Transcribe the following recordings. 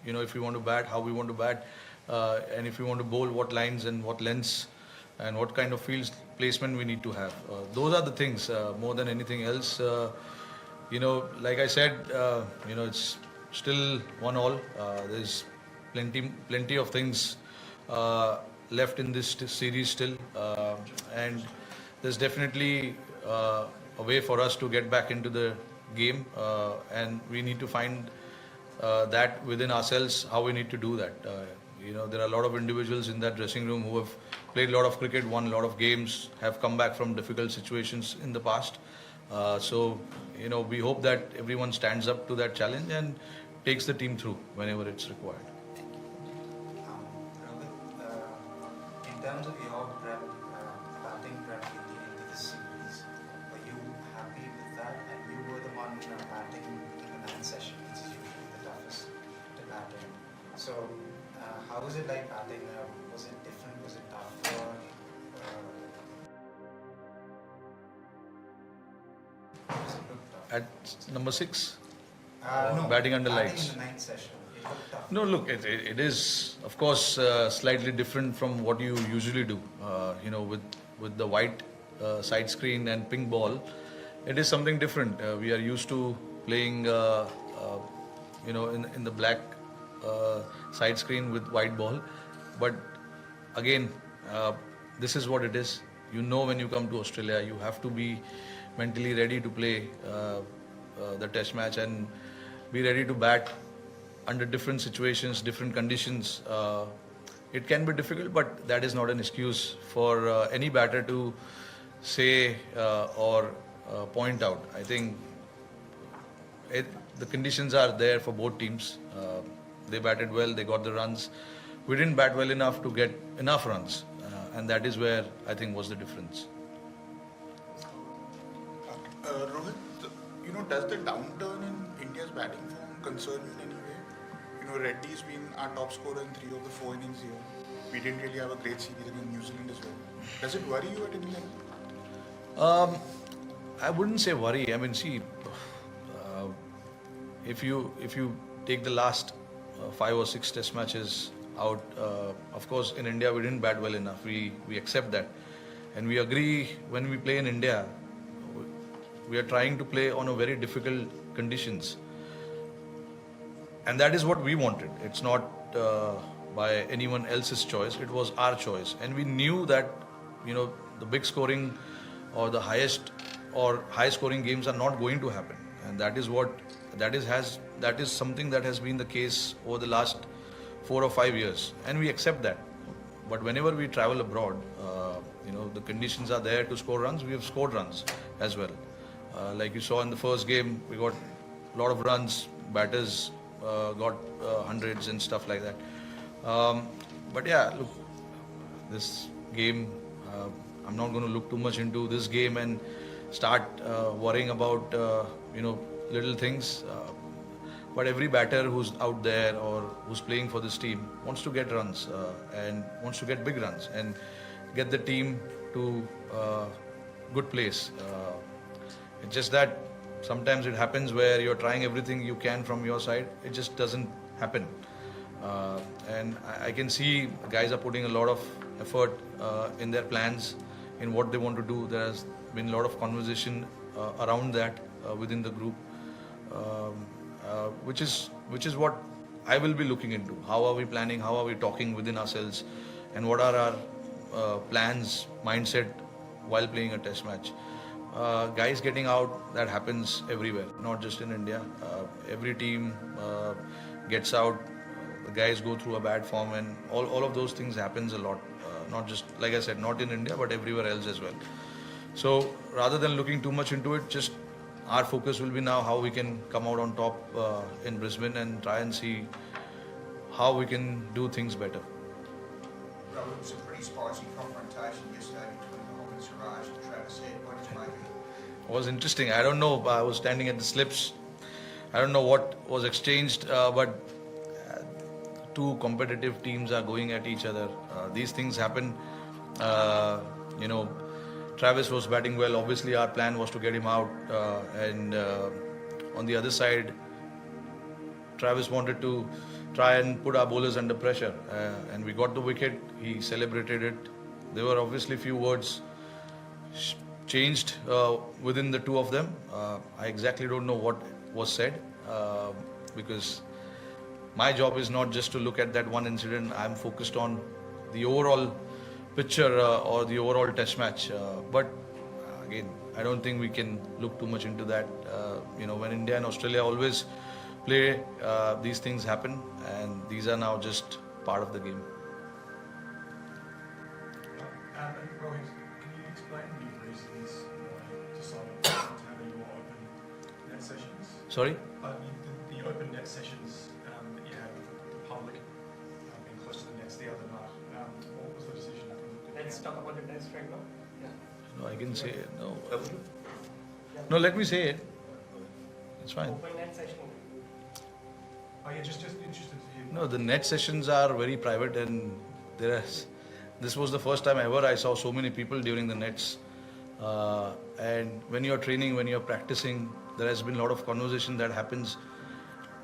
if we want to bat, how we want to bat, and if we want to bowl, what lines and what lengths, and what kind of field placement we need to have. Those are the things more than anything else. Like I said, it's still 1-1. There's plenty of things left in this series still, and there's definitely a way for us to get back into the game, and we need to find that within ourselves, how we need to do that. There are a lot of individuals in that dressing room who have played a lot of cricket, won a lot of games, have come back from difficult situations in the past. So we hope that everyone stands up to that challenge and takes the team through whenever it's required. Rohit, in terms of your batting prep into this series, were you happy with that? And you were the one batting in the 9th session, which is usually the toughest to bat in. So, how was it like batting? Was it different? Was it tough? At number 6, No, batting under lights. In the 9th session, it looked tough. No, look, it is, of course, slightly different from what you usually do. With the white side screen and pink ball, it is something different. We are used to playing, in the black side screen with white ball. But again, this is what it is. When you come to Australia, you have to be mentally ready to play the test match and be ready to bat under different situations, different conditions. It can be difficult, but that is not an excuse for any batter to say or point out. I think the conditions are there for both teams. They batted well, they got the runs. We didn't bat well enough to get enough runs, and that is where I think was the difference. Rohit, does the downturn in India's batting form concern you in any way? Reddy's been our top scorer in 3 of the 4 innings here. We didn't really have a great series against New Zealand as well. Does it worry you at any level? I wouldn't say worry. I mean, see, if you take the last 5 or 6 test matches out, of course, in India we didn't bat well enough. We accept that, and we agree when we play in India, we are trying to play on a very difficult conditions, and that is what we wanted. It's not by anyone else's choice. It was our choice, and we knew that the big scoring or the highest or high scoring games are not going to happen, and that is something that has been the case over the last 4 or 5 years, and we accept that. But whenever we travel abroad, the conditions are there to score runs. We have scored runs as well. Like you saw in the first game, we got a lot of runs. Batters got hundreds and stuff like that. But yeah, look, this game, I'm not going to look too much into this game and start worrying about little things. But every batter who's out there or who's playing for this team wants to get runs and wants to get big runs and get the team to good place. It's just that sometimes it happens where you're trying everything you can from your side. It just doesn't happen. And I can see guys are putting a lot of effort in their plans, in what they want to do. There has been a lot of conversation around that within the group, which is what I will be looking into. How are we planning? How are we talking within ourselves? And what are our plans, mindset while playing a test match? Guys getting out, that happens everywhere, not just in India. Every team gets out, the guys go through a bad form, and all of those things happens a lot. Not just, like I said, not in India, but everywhere else as well. So rather than looking too much into it, just our focus will be now how we can come out on top in Brisbane and try and see how we can do things better. Well, it was a pretty spicy confrontation yesterday between Rohit Sharma and Travis Head. What did you make of it? It was interesting. I don't know. I was standing at the slips. I don't know what was exchanged, but two competitive teams are going at each other. These things happen. Travis was batting well. Obviously, our plan was to get him out. And on the other side, Travis wanted to try and put our bowlers under pressure. And we got the wicket. He celebrated it. There were obviously few words changed within the two of them. I exactly don't know what was said because my job is not just to look at that one incident. I'm focused on the overall picture or the overall test match. But again, I don't think we can look too much into that. When India and Australia always play, these things happen, and these are now just part of the game. And Rohit, can you explain the reasons why you decided to have your open net sessions? Sorry? The open net sessions that you had with the public being close to the nets the other night. What was the decision? Let's talk about the test right now. No, I can say it. No. No, let me say it. It's fine. Open net session. Oh, yeah, just interested to hear. No, the net sessions are very private, and this was the first time ever I saw so many people during the nets. And when you're training, when you're practicing, there has been a lot of conversation that happens,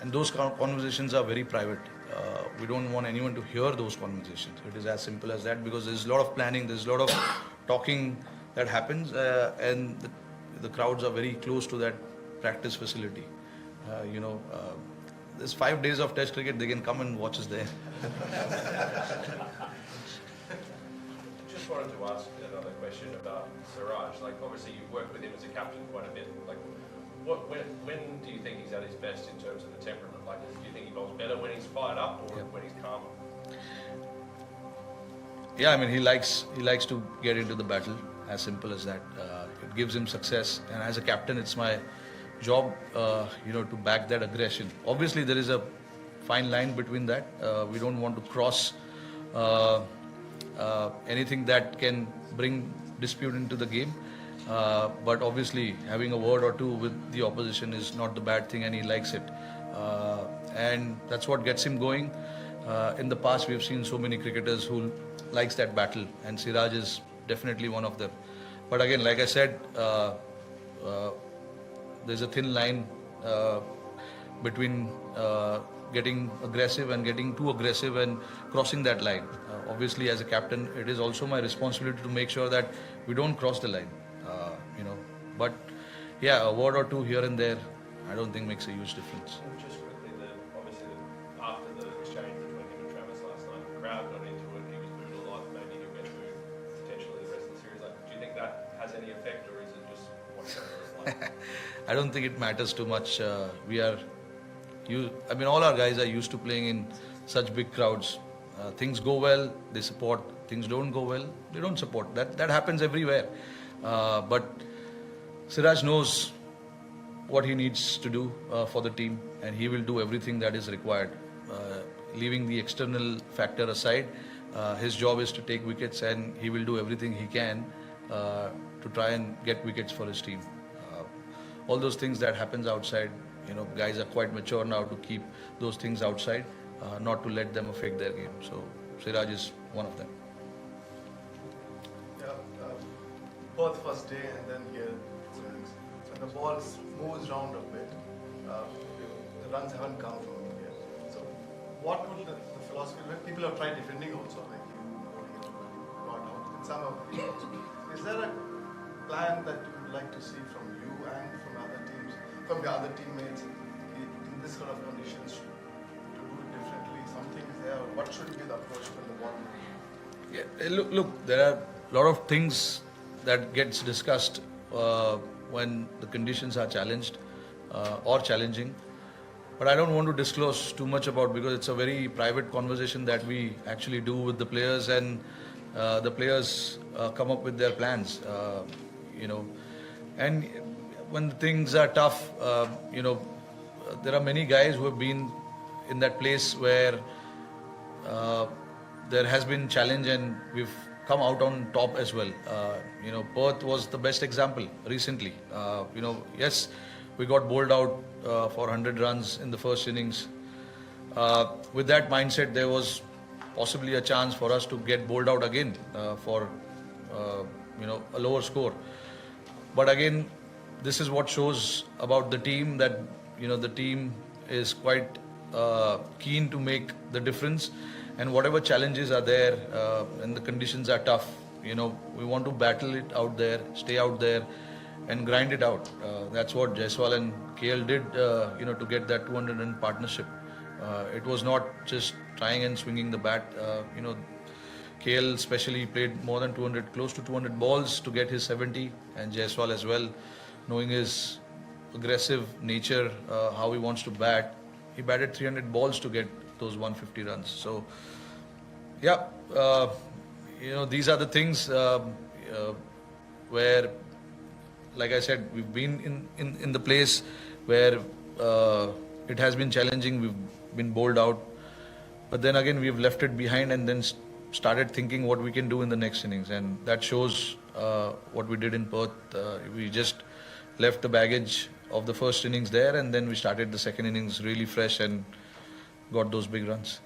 and those conversations are very private. We don't want anyone to hear those conversations. It is as simple as that, because there's a lot of planning, there's a lot of talking that happens, and the crowds are very close to that practice facility. There's 5 days of test cricket, they can come and watch us there. Just wanted to ask another question about Siraj. Like, obviously you've worked with him as a captain quite a bit. Like, when do you think he's at his best in terms of the temperament? Like, do you think he bowls better when he's fired up or when he's calm? Yeah, I mean, he likes to get into the battle, as simple as that. It gives him success, and as a captain, it's my job, to back that aggression. Obviously, there is a fine line between that. We don't want to cross anything that can bring dispute into the game. But obviously, having a word or two with the opposition is not the bad thing, and he likes it. And that's what gets him going. In the past, we've seen so many cricketers who likes that battle, and Siraj is definitely one of them. But again, like I said, there's a thin line between getting aggressive and getting too aggressive and crossing that line. Obviously, as a captain, it is also my responsibility to make sure that we don't cross the line. But yeah, a word or two here and there, I don't think makes a huge difference. Just quickly, after the exchange between him and Travis last night, the crowd got into it, he was booed a lot, maybe he'll get booed potentially the rest of the series. Like, do you think that has any effect, or is it just what it's like? I don't think it matters too much. All our guys are used to playing in such big crowds. Things go well, they support. Things don't go well, they don't support. That happens everywhere. But Siraj knows what he needs to do for the team, and he will do everything that is required. Leaving the external factor aside, his job is to take wickets, and he will do everything he can to try and get wickets for his team. All those things that happens outside, guys are quite mature now to keep those things outside, not to let them affect their game. So Siraj is one of them. Yeah, Perth first day and then here. When the ball moves around a bit, the runs haven't come from India. So what would the philosophy, when people have tried defending also, like you got out in some of the also, is there a plan that you would like to see from you and from other teams, from the other teammates in this sort of conditions to do it differently? Something is there, or what should be the approach when the ball moves? Yeah, look, there are a lot of things that gets discussed when the conditions are challenged or challenging. But I don't want to disclose too much about, because it's a very private conversation that we actually do with the players, and the players come up with their plans. And when things are tough, there are many guys who have been in that place where there has been challenge, and we've come out on top as well. Perth was the best example recently. Yes, we got bowled out for 100 runs in the first innings. With that mindset, there was possibly a chance for us to get bowled out again for a lower score. But again, this is what shows about the team, that the team is quite keen to make the difference, and whatever challenges are there and the conditions are tough, we want to battle it out there, stay out there and grind it out. That's what Jaiswal and KL did, to get that 200 run partnership. It was not just trying and swinging the bat. KL especially played more than 200, close to 200 balls to get his 70, and Jaiswal as well, knowing his aggressive nature, how he wants to bat. He batted 300 balls to get those 150 runs. So, yeah, these are the things where, like I said, we've been in the place where it has been challenging. We've been bowled out, but then again we've left it behind and then started thinking what we can do in the next innings, and that shows what we did in Perth. We just left the baggage of the first innings there, and then we started the second innings really fresh and got those big runs.